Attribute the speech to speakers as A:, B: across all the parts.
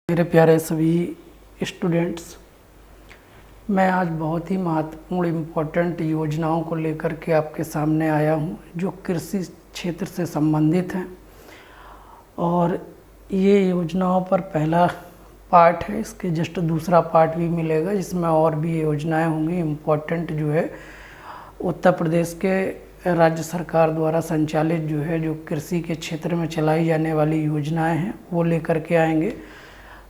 A: मेरे प्यारे सभी स्टूडेंट्स, मैं आज बहुत ही महत्वपूर्ण इम्पोर्टेंट योजनाओं को लेकर के आपके सामने आया हूं जो कृषि क्षेत्र से संबंधित हैं। और ये योजनाओं पर पहला पार्ट है, इसके जस्ट दूसरा पार्ट भी मिलेगा जिसमें और भी योजनाएं होंगी इम्पोर्टेंट जो है उत्तर प्रदेश के राज्य सरकार द्वारा संचालित जो कृषि के क्षेत्र में चलाई जाने वाली योजनाएं हैं वो लेकर के आएंगे।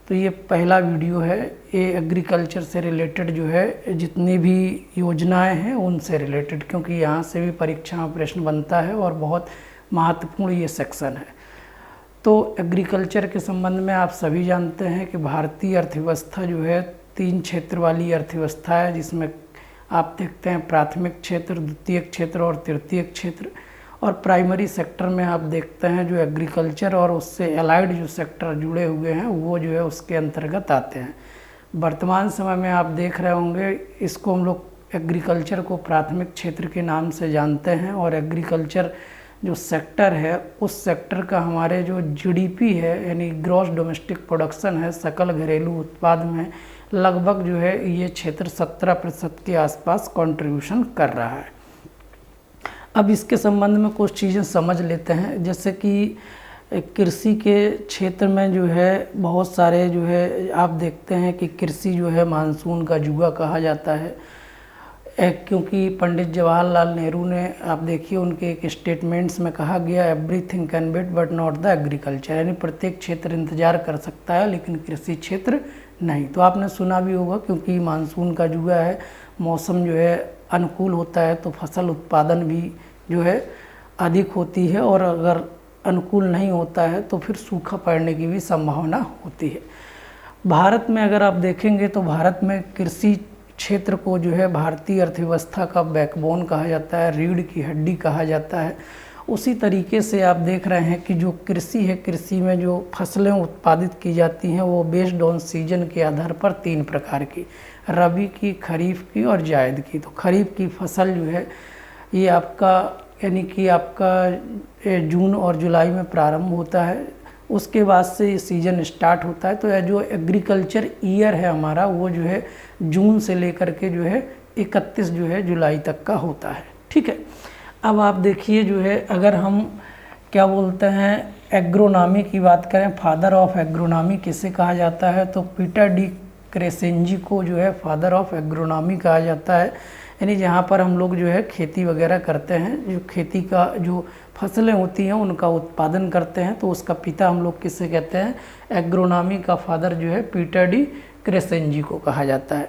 A: तो ये पहला वीडियो है, ये एग्रीकल्चर से रिलेटेड जो है जितनी भी योजनाएं हैं उनसे रिलेटेड, क्योंकि यहाँ से भी परीक्षा में प्रश्न बनता है और बहुत महत्वपूर्ण ये सेक्शन है। तो एग्रीकल्चर के संबंध में आप सभी जानते हैं कि भारतीय अर्थव्यवस्था जो है 3 क्षेत्र वाली अर्थव्यवस्था है, जिसमें आप देखते हैं प्राथमिक क्षेत्र, द्वितीयक क्षेत्र और तृतीयक क्षेत्र। और प्राइमरी सेक्टर में आप देखते हैं जो एग्रीकल्चर और उससे एलाइड जो सेक्टर जुड़े हुए हैं वो जो है उसके अंतर्गत आते हैं। वर्तमान समय में आप देख रहे होंगे इसको हम लोग एग्रीकल्चर को प्राथमिक क्षेत्र के नाम से जानते हैं। और एग्रीकल्चर जो सेक्टर है उस सेक्टर का हमारे जो जीडीपी है यानी ग्रॉस डोमेस्टिक प्रोडक्शन है, सकल घरेलू उत्पाद में लगभग जो है ये क्षेत्र 17% के आसपास कंट्रीब्यूशन कर रहा है। अब इसके संबंध में कुछ चीज़ें समझ लेते हैं, जैसे कि कृषि के क्षेत्र में जो है बहुत सारे जो है आप देखते हैं कि कृषि जो है मानसून का जुआ कहा जाता है। क्योंकि पंडित जवाहरलाल नेहरू ने आप देखिए उनके एक स्टेटमेंट्स में कहा गया everything can wait but not the agriculture, यानी प्रत्येक क्षेत्र इंतजार कर सकता है लेकिन कृषि क्षेत्र नहीं। तो आपने सुना भी होगा क्योंकि मानसून का जुआ है, मौसम जो है अनुकूल होता है तो फसल उत्पादन भी जो है अधिक होती है, और अगर अनुकूल नहीं होता है तो फिर सूखा पड़ने की भी संभावना होती है। भारत में अगर आप देखेंगे तो भारत में कृषि क्षेत्र को जो है भारतीय अर्थव्यवस्था का बैकबोन कहा जाता है, रीढ़ की हड्डी कहा जाता है। उसी तरीके से आप देख रहे हैं कि जो कृषि है, कृषि में जो फसलें उत्पादित की जाती हैं वो बेस्ड ऑन सीजन के आधार पर 3 प्रकार की, रबी की, खरीफ की और जायद की। तो खरीफ की फसल जो है ये आपका यानी कि आपका जून और जुलाई में प्रारंभ होता है, उसके बाद से ये सीज़न स्टार्ट होता है। तो यह जो एग्रीकल्चर ईयर है हमारा वो जो है जून से लेकर के जो है 31 जो है जुलाई तक का होता है। ठीक है, अब आप देखिए जो है अगर हम क्या बोलते हैं एग्रोनॉमी की बात करें, फादर ऑफ एग्रोनॉमी किसे कहा जाता है, तो पीटर डी क्रेसेंजी को जो है फादर ऑफ एग्रोनॉमी कहा जाता है। यानी जहाँ पर हम लोग जो है खेती वगैरह करते हैं, जो खेती का जो फसलें होती हैं उनका उत्पादन करते हैं, तो उसका पिता हम लोग किसे कहते हैं, एग्रोनॉमी का फादर जो है पीटर डी क्रेसेंजी को कहा जाता है।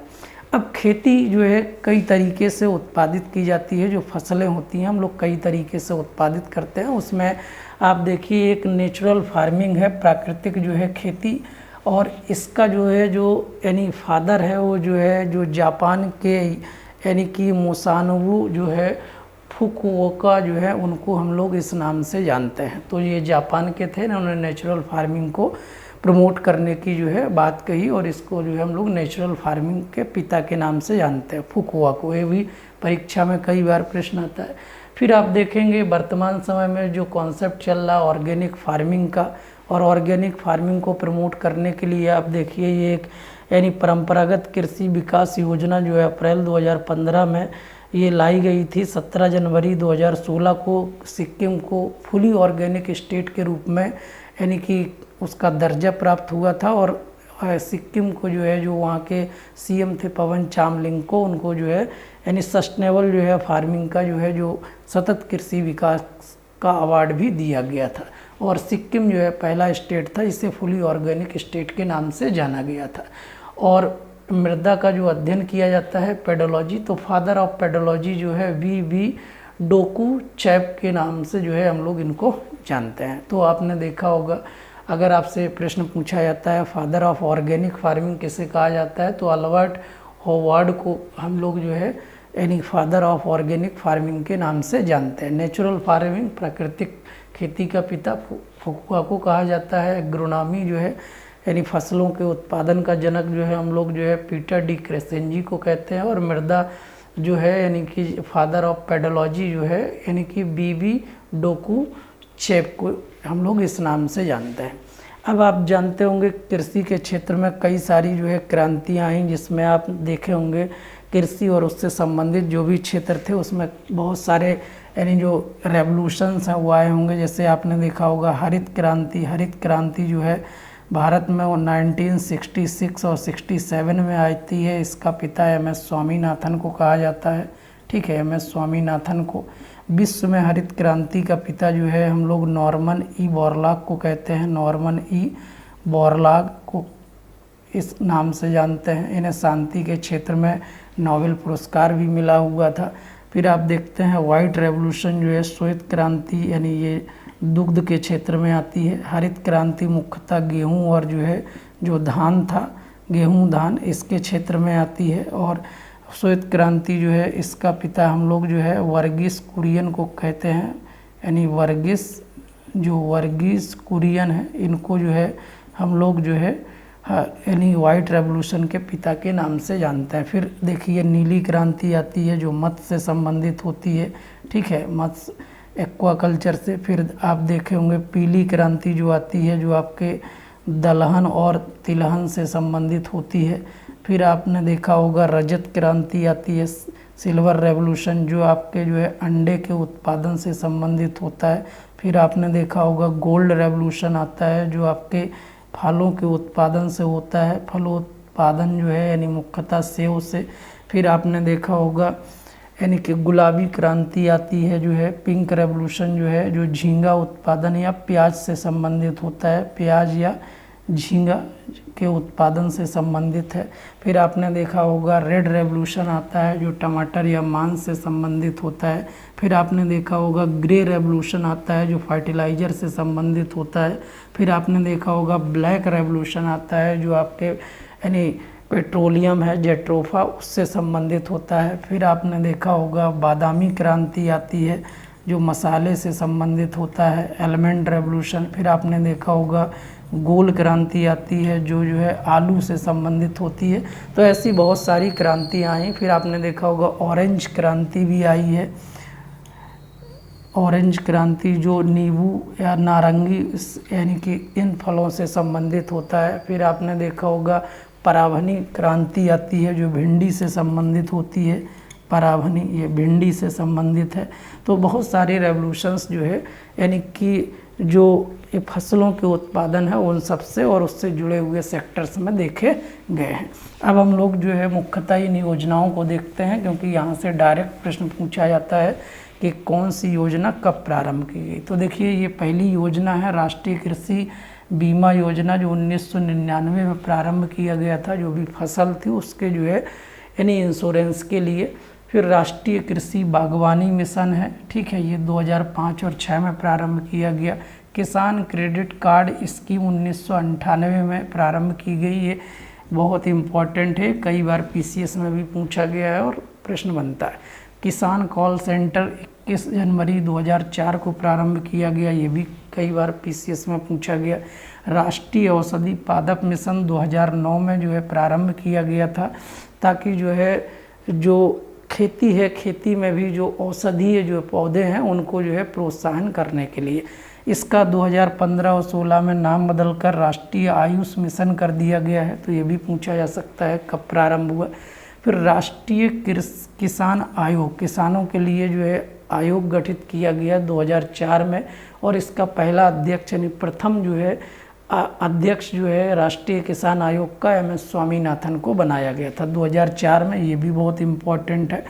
A: अब खेती जो है कई तरीके से उत्पादित की जाती है, जो फसलें होती हैं हम लोग कई तरीके से उत्पादित करते हैं। उसमें आप देखिए एक नेचुरल फार्मिंग है, प्राकृतिक जो है खेती, और इसका जो है जो यानी फादर है वो जो है जो जापान के यानी कि मोसानोबू जो है फुकुओका जो है उनको हम लोग इस नाम से जानते हैं। तो ये जापान के थे ना, उन्होंने नेचुरल फार्मिंग को प्रमोट करने की जो है बात कही, और इसको जो है हम लोग नेचुरल फार्मिंग के पिता के नाम से जानते हैं, फुकुआ को। ये भी परीक्षा में कई बार प्रश्न आता है। फिर आप देखेंगे वर्तमान समय में जो कॉन्सेप्ट चल रहा है ऑर्गेनिक फार्मिंग का, और ऑर्गेनिक फार्मिंग को प्रमोट करने के लिए आप देखिए ये एक यानी परंपरागत कृषि विकास योजना जो है अप्रैल 2015 में ये लाई गई थी। 17 जनवरी 2016 को सिक्किम को फुली ऑर्गेनिक स्टेट के रूप में यानी कि उसका दर्जा प्राप्त हुआ था, और सिक्किम को जो है जो वहाँ के सीएम थे पवन चामलिंग को, उनको जो है यानी सस्टेनेबल जो है फार्मिंग का जो है जो सतत कृषि विकास का अवार्ड भी दिया गया था। और सिक्किम जो है पहला स्टेट था, इसे फुली ऑर्गेनिक स्टेट के नाम से जाना गया था। और मृदा का जो अध्ययन किया जाता है पेडोलॉजी, तो फादर ऑफ पेडोलॉजी जो है वी डोकू चैप के नाम से जो है हम लोग इनको जानते हैं। तो आपने देखा होगा अगर आपसे प्रश्न पूछा जाता है फादर ऑफ ऑर्गेनिक फार्मिंग किसे कहा जाता है, तो अल्बर्ट होवार्ड को हम लोग जो है यानी फादर ऑफ ऑर्गेनिक फार्मिंग के नाम से जानते हैं। नेचुरल फार्मिंग प्राकृतिक खेती का पिता फुकुआ को कहा जाता है। एग्रोनॉमी जो है यानी फसलों के उत्पादन का जनक जो है हम लोग जो है पीटर डी क्रेसेंजी को कहते हैं। और मृदा जो है यानी कि फादर ऑफ पेडोलॉजी जो है यानी कि वी डोकू चेप को हम लोग इस नाम से जानते हैं। अब आप जानते होंगे कृषि के क्षेत्र में कई सारी जो है क्रांतियाँ आई, जिसमें आप देखे होंगे कृषि और उससे संबंधित जो भी क्षेत्र थे उसमें बहुत सारे यानी जो रेवोल्यूशंस हैं वो आए होंगे। जैसे आपने देखा होगा हरित क्रांति जो है भारत में वो 1966 और 67 में आती है। इसका पिता MS स्वामीनाथन को कहा जाता है, ठीक है, MS स्वामीनाथन को। विश्व में हरित क्रांति का पिता जो है हम लोग नॉर्मन ई बोरलॉग को कहते हैं, नॉर्मन ई बोरलॉग को इस नाम से जानते हैं। इन्हें शांति के क्षेत्र में नोबेल पुरस्कार भी मिला हुआ था। फिर आप देखते हैं व्हाइट रेवोल्यूशन जो है श्वेत क्रांति यानी ये दुग्ध के क्षेत्र में आती है। हरित क्रांति मुख्यतः गेहूं और जो है जो धान था, गेहूं धान, इसके क्षेत्र में आती है। और श्वेत क्रांति जो है इसका पिता हम लोग जो है वर्गीस कुरियन को कहते हैं, यानी वर्गीस कुरियन है, इनको जो है हम लोग जो है यानी वाइट रेवोल्यूशन के पिता के नाम से जानते हैं। फिर देखिए नीली क्रांति आती है जो मत्स्य से संबंधित होती है, ठीक है, मत्स्य एक्वाकल्चर से। फिर आप देखे होंगे पीली क्रांति जो आती है जो आपके दलहन और तिलहन से संबंधित होती है। फिर आपने देखा होगा रजत क्रांति आती है, सिल्वर रेवोल्यूशन, जो आपके जो है अंडे के उत्पादन से संबंधित होता है। फिर आपने देखा होगा गोल्ड रेवोल्यूशन आता है जो आपके फलों के उत्पादन से होता है, फलोत्पादन जो है यानी मुख्यतः सेब से। फिर आपने देखा होगा यानी कि गुलाबी क्रांति आती है जो है पिंक रेवोल्यूशन, जो है जो झींगा उत्पादन या प्याज से संबंधित होता है, प्याज या झींगा के उत्पादन से संबंधित है। फिर आपने देखा होगा रेड रेवोल्यूशन आता है जो टमाटर या मांस से संबंधित होता है। फिर आपने देखा होगा ग्रे रेवोल्यूशन आता है जो फर्टिलाइज़र से संबंधित होता है। फिर आपने देखा होगा ब्लैक रेवोल्यूशन आता है जो आपके यानी पेट्रोलियम है, जेट्रोफा, उससे संबंधित होता है। फिर आपने देखा होगा बादामी क्रांति आती है जो मसाले से संबंधित होता है, एलिमेंट रेवोल्यूशन। फिर आपने देखा होगा गोल क्रांति आती है जो है आलू से संबंधित होती है। तो ऐसी बहुत सारी क्रांतियाँ आई। फिर आपने देखा होगा ऑरेंज क्रांति भी आई है, ऑरेंज क्रांति जो नींबू या नारंगी यानी कि इन फलों से संबंधित होता है। फिर आपने देखा होगा पराभनी क्रांति आती है जो भिंडी से संबंधित होती है, पराभनी ये भिंडी से संबंधित है। तो बहुत सारे रेवोल्यूशंस जो है यानी कि जो ये फसलों के उत्पादन है उन सब से और उससे जुड़े हुए सेक्टर्स में देखे गए हैं। अब हम लोग जो है मुख्यतः इन योजनाओं को देखते हैं क्योंकि यहाँ से डायरेक्ट प्रश्न पूछा जाता है कि कौन सी योजना कब प्रारंभ की गई। तो देखिए ये पहली योजना है राष्ट्रीय कृषि बीमा योजना जो 1999 में प्रारंभ किया गया था, जो भी फसल थी उसके जो है यानी इंश्योरेंस के लिए। फिर राष्ट्रीय कृषि बागवानी मिशन है, ठीक है, ये 2005 और 2006 में प्रारंभ किया गया। किसान क्रेडिट कार्ड स्कीम 1998 में प्रारंभ की गई, ये बहुत इम्पॉर्टेंट है, कई बार PCS में भी पूछा गया है और प्रश्न बनता है। किसान कॉल सेंटर 21 जनवरी 2004 को प्रारंभ किया गया, ये भी कई बार PCS में पूछा गया। राष्ट्रीय औषधि पादप मिशन 2009 में जो है प्रारंभ किया गया था ताकि जो है जो खेती है, खेती में भी जो औषधीय जो पौधे हैं उनको जो है प्रोत्साहन करने के लिए। इसका 2015 और 16 में नाम बदलकर राष्ट्रीय आयुष मिशन कर दिया गया है, तो ये भी पूछा जा सकता है कब प्रारंभ हुआ। फिर राष्ट्रीय किसान आयोग, किसानों के लिए जो है आयोग गठित किया गया 2004 में और इसका पहला अध्यक्ष यानी प्रथम जो है अध्यक्ष जो है राष्ट्रीय किसान आयोग का MS स्वामीनाथन को बनाया गया था 2004 में, ये भी बहुत इम्पोर्टेंट है।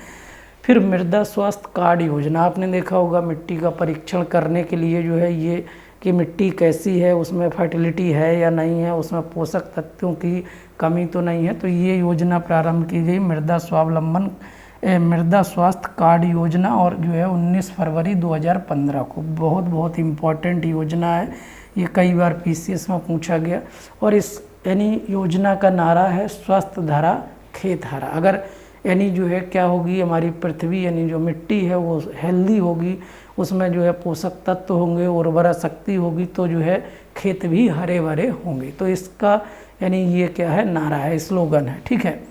A: फिर मृदा स्वास्थ्य कार्ड योजना, आपने देखा होगा मिट्टी का परीक्षण करने के लिए जो है ये कि मिट्टी कैसी है, उसमें फर्टिलिटी है या नहीं है, उसमें पोषक तत्वों की कमी तो नहीं है, तो ये योजना प्रारंभ की गई मृदा स्वास्थ्य कार्ड योजना और जो है 19 फरवरी 2015 को। बहुत इम्पोर्टेंट योजना है, ये कई बार PCS में पूछा गया। और इस यानी योजना का नारा है स्वस्थ धरा खेत हरा। अगर यानी जो है क्या होगी हमारी पृथ्वी यानी जो मिट्टी है वो हेल्दी होगी, उसमें जो है पोषक तत्व होंगे, उर्वरा शक्ति होगी, तो जो है खेत भी हरे भरे होंगे। तो इसका यानी ये क्या है नारा है, स्लोगन है, ठीक है।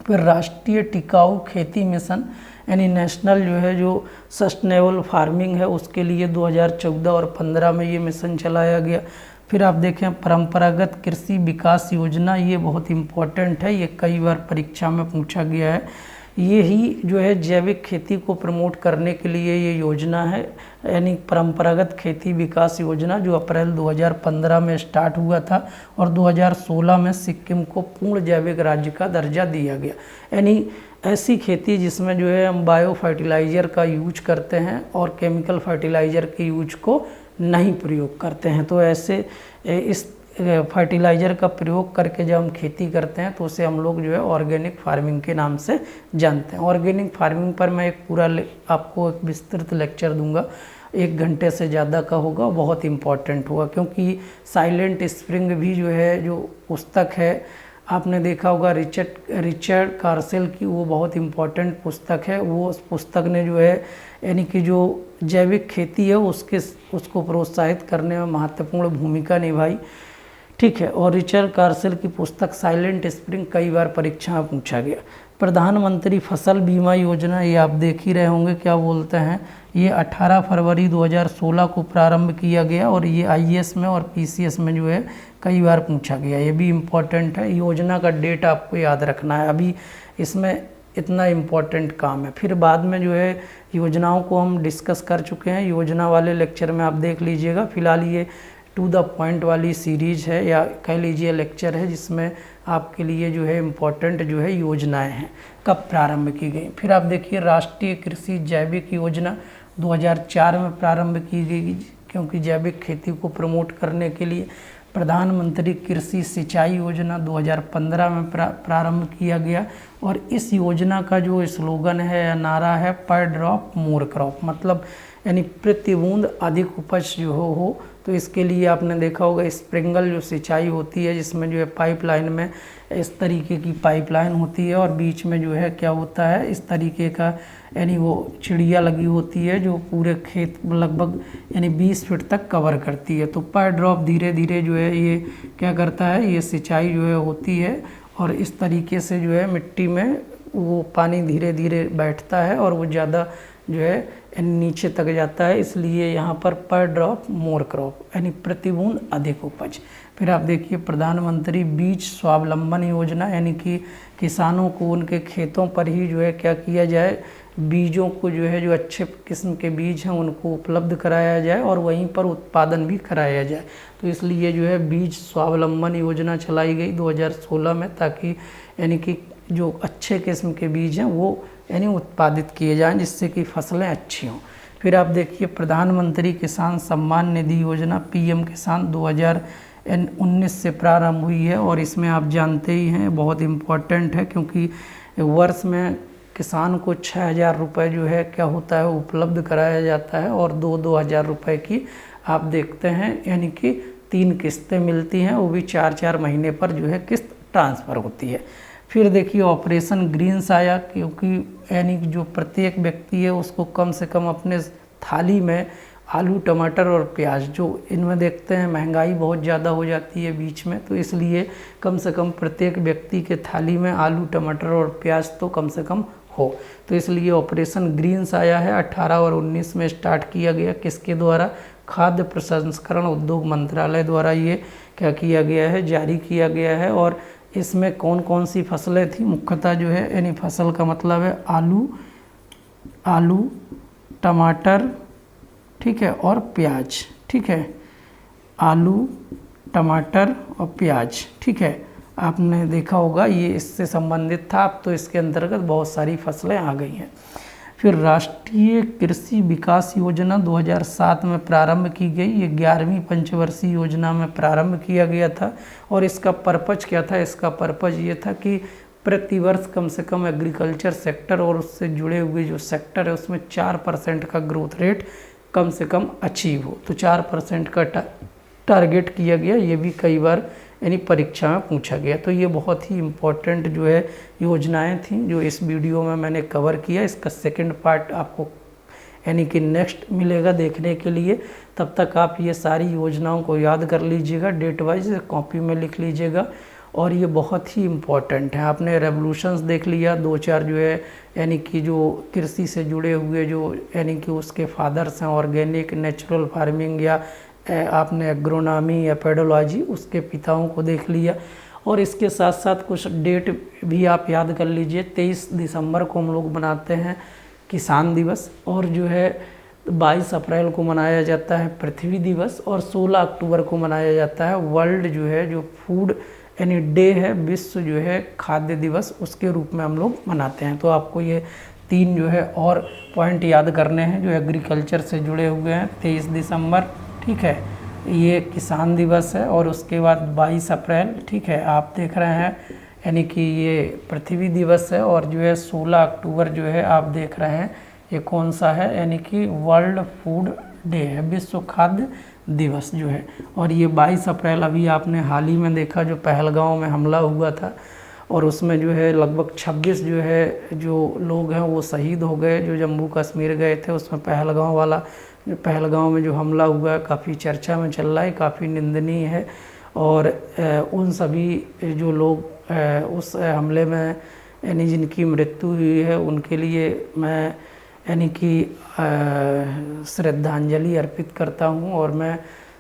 A: फिर राष्ट्रीय टिकाऊ खेती मिशन यानी नेशनल जो है जो सस्टेनेबल फार्मिंग है उसके लिए 2014 और 15 में ये मिशन चलाया गया। फिर आप देखें परंपरागत कृषि विकास योजना, ये बहुत इम्पोर्टेंट है, ये कई बार परीक्षा में पूछा गया है। ये ही जो है जैविक खेती को प्रमोट करने के लिए ये योजना है, यानी परंपरागत खेती विकास योजना, जो अप्रैल 2015 में स्टार्ट हुआ था और 2016 में सिक्किम को पूर्ण जैविक राज्य का दर्जा दिया गया। यानी ऐसी खेती जिसमें जो है हम बायो फर्टिलाइज़र का यूज करते हैं और केमिकल फर्टिलाइज़र के यूज को नहीं प्रयोग करते हैं। तो ऐसे इस फर्टिलाइज़र का प्रयोग करके जब हम खेती करते हैं तो उसे हम लोग जो है ऑर्गेनिक फार्मिंग के नाम से जानते हैं। ऑर्गेनिक फार्मिंग पर मैं एक पूरा आपको एक विस्तृत लेक्चर दूंगा, 1 घंटे से ज़्यादा का होगा, बहुत इम्पॉर्टेंट होगा, क्योंकि साइलेंट स्प्रिंग भी जो है जो पुस्तक है, आपने देखा होगा रिचर्ड कार्सेल की, वो बहुत इम्पॉर्टेंट पुस्तक है। वो उस पुस्तक ने जो है यानी कि जो जैविक खेती है उसको प्रोत्साहित करने में महत्वपूर्ण भूमिका निभाई, ठीक है। और रिचर्ड कार्सेल की पुस्तक साइलेंट स्प्रिंग कई बार परीक्षा में पूछा गया। प्रधानमंत्री फसल बीमा योजना, ये आप देख ही रहे होंगे क्या बोलते हैं, ये 18 फरवरी 2016 को प्रारंभ किया गया और ये IAS में और PCS में जो है कई बार पूछा गया। ये भी इम्पोर्टेंट है, योजना का डेट आपको याद रखना है, अभी इसमें इतना इम्पोर्टेंट काम है। फिर बाद में जो है योजनाओं को हम डिस्कस कर चुके हैं, योजना वाले लेक्चर में आप देख लीजिएगा। फिलहाल ये टू द पॉइंट वाली सीरीज है या कह लीजिए लेक्चर है, जिसमें आपके लिए जो है इम्पोर्टेंट जो है योजनाएं हैं कब प्रारंभ की गई। फिर आप देखिए राष्ट्रीय कृषि जैविक योजना 2004 में प्रारंभ की गई, क्योंकि जैविक खेती को प्रमोट करने के लिए। प्रधानमंत्री कृषि सिंचाई योजना 2015 में प्रारंभ किया गया और इस योजना का जो स्लोगन है या नारा है, पर ड्रॉप मोर क्रॉप, मतलब यानी प्रति बूंद अधिक उपज जो हो। तो इसके लिए आपने देखा होगा स्प्रिंगल जो सिंचाई होती है, जिसमें जो है पाइपलाइन में इस तरीके की पाइपलाइन होती है और बीच में जो है क्या होता है, इस तरीके का यानी वो चिड़िया लगी होती है जो पूरे खेत लगभग यानी 20 फीट तक कवर करती है। तो पर ड्रॉप धीरे धीरे जो है ये क्या करता है, ये सिंचाई जो है होती है और इस तरीके से जो है मिट्टी में वो पानी धीरे धीरे बैठता है और वो ज़्यादा जो है नीचे तक जाता है, इसलिए यहाँ पर ड्रॉप मोर क्रॉप, यानी प्रति बूंद अधिक उपज। फिर आप देखिए प्रधानमंत्री बीज स्वावलंबन योजना, यानी कि किसानों को उनके खेतों पर ही जो है क्या किया जाए, बीजों को जो है जो अच्छे किस्म के बीज हैं उनको उपलब्ध कराया जाए और वहीं पर उत्पादन भी कराया जाए। तो इसलिए जो है बीज स्वावलंबन योजना चलाई गई 2016 में, ताकि यानी कि जो अच्छे किस्म के बीज हैं वो यानी उत्पादित किए जाएं, जिससे कि फसलें अच्छी हों। फिर आप देखिए प्रधानमंत्री किसान सम्मान निधि योजना PM किसान 2019 से प्रारंभ हुई है और इसमें आप जानते ही हैं बहुत इम्पोर्टेंट है, क्योंकि वर्ष में किसान को 6,000 रुपये जो है क्या होता है उपलब्ध कराया जाता है और 2-2 हज़ार रुपये की आप देखते हैं यानी कि 3 किस्तें मिलती हैं, वो भी 4-4 महीने पर जो है किस्त ट्रांसफ़र होती है। फिर देखिए ऑपरेशन ग्रीन्स आया, क्योंकि यानी कि जो प्रत्येक व्यक्ति है उसको कम से कम अपने थाली में आलू टमाटर और प्याज, जो इनमें देखते हैं महंगाई बहुत ज़्यादा हो जाती है बीच में, तो इसलिए कम से कम प्रत्येक व्यक्ति के थाली में आलू टमाटर और प्याज तो कम से कम हो। तो इसलिए ऑपरेशन ग्रीन्स आया है, 18 और 19 में स्टार्ट किया गया। किसके द्वारा? खाद्य प्रसंस्करण उद्योग मंत्रालय द्वारा ये क्या किया गया है, जारी किया गया है। और इसमें कौन कौन सी फसलें थी मुख्यतः जो है, यानी फसल का मतलब है आलू टमाटर, ठीक है, और प्याज, ठीक है, आलू टमाटर और प्याज, ठीक है। आपने देखा होगा ये इससे संबंधित था, अब तो इसके अंतर्गत बहुत सारी फसलें आ गई हैं। फिर राष्ट्रीय कृषि विकास योजना 2007 में प्रारंभ की गई, ये 11वीं पंचवर्षीय योजना में प्रारंभ किया गया था। और इसका पर्पज क्या था? इसका पर्पज ये था कि प्रतिवर्ष कम से कम एग्रीकल्चर सेक्टर और उससे जुड़े हुए जो सेक्टर है उसमें 4% का ग्रोथ रेट कम से कम अचीव हो। तो 4% का टारगेट किया गया, ये भी कई बार यानी परीक्षा में पूछा गया। तो ये बहुत ही इम्पोर्टेंट जो है योजनाएं थी जो इस वीडियो में मैंने कवर किया। इसका सेकंड पार्ट आपको यानी कि नेक्स्ट मिलेगा देखने के लिए। तब तक आप ये सारी योजनाओं को याद कर लीजिएगा, डेट वाइज कॉपी में लिख लीजिएगा। और ये बहुत ही इम्पोर्टेंट है। आपने रेवोल्यूशंस देख लिया, 2-4 जो है यानी कि जो कृषि से जुड़े हुए जो यानी कि उसके फादर्स हैं, ऑर्गेनिक, नेचुरल फार्मिंग या आपने एग्रोनॉमी या पेडोलॉजी, उसके पिताओं को देख लिया। और इसके साथ साथ कुछ डेट भी आप याद कर लीजिए। 23 दिसंबर को हम लोग मनाते हैं किसान दिवस, और जो है 22 अप्रैल को मनाया जाता है पृथ्वी दिवस, और 16 अक्टूबर को मनाया जाता है वर्ल्ड जो है जो फूड यानी डे है, विश्व जो है खाद्य दिवस, उसके रूप में हम लोग मनाते हैं। तो आपको ये 3 जो है और पॉइंट याद करने हैं जो एग्रीकल्चर से जुड़े हुए हैं। 23 दिसंबर, ठीक है, ये किसान दिवस है, और उसके बाद 22 अप्रैल, ठीक है, आप देख रहे हैं यानी कि ये पृथ्वी दिवस है, और जो है 16 अक्टूबर जो है आप देख रहे हैं ये कौन सा है, यानी कि वर्ल्ड फूड डे है, विश्व खाद्य दिवस जो है। और ये 22 अप्रैल अभी आपने हाल ही में देखा जो पहलगांव में हमला हुआ था, और उसमें जो है लगभग 26 जो है जो लोग हैं वो शहीद हो गए, जो जम्मू कश्मीर गए थे। उसमें पहलगांव वाला, पहलगांव में जो हमला हुआ है काफ़ी चर्चा में चल रहा है, काफ़ी निंदनीय है। और उन सभी जो लोग उस हमले में यानी जिनकी मृत्यु हुई है उनके लिए मैं यानी कि श्रद्धांजलि अर्पित करता हूं। और मैं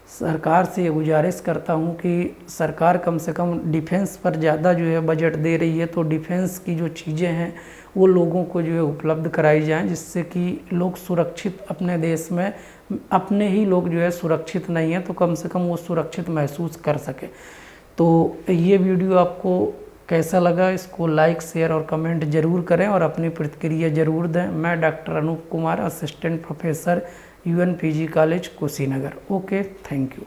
A: सरकार से ये गुजारिश करता हूं कि सरकार कम से कम डिफेंस पर ज़्यादा जो है बजट दे रही है, तो डिफेंस की जो चीज़ें हैं वो लोगों को जो है उपलब्ध कराई जाएं, जिससे कि लोग सुरक्षित अपने देश में, अपने ही लोग जो है सुरक्षित नहीं हैं तो कम से कम वो सुरक्षित महसूस कर सके। तो ये वीडियो आपको कैसा लगा, इसको लाइक, शेयर और कमेंट जरूर करें, और अपनी प्रतिक्रिया जरूर दें। मैं doctor Anoop Kumar, assistant professor UNPG college Kushinagar. Okay, thank you.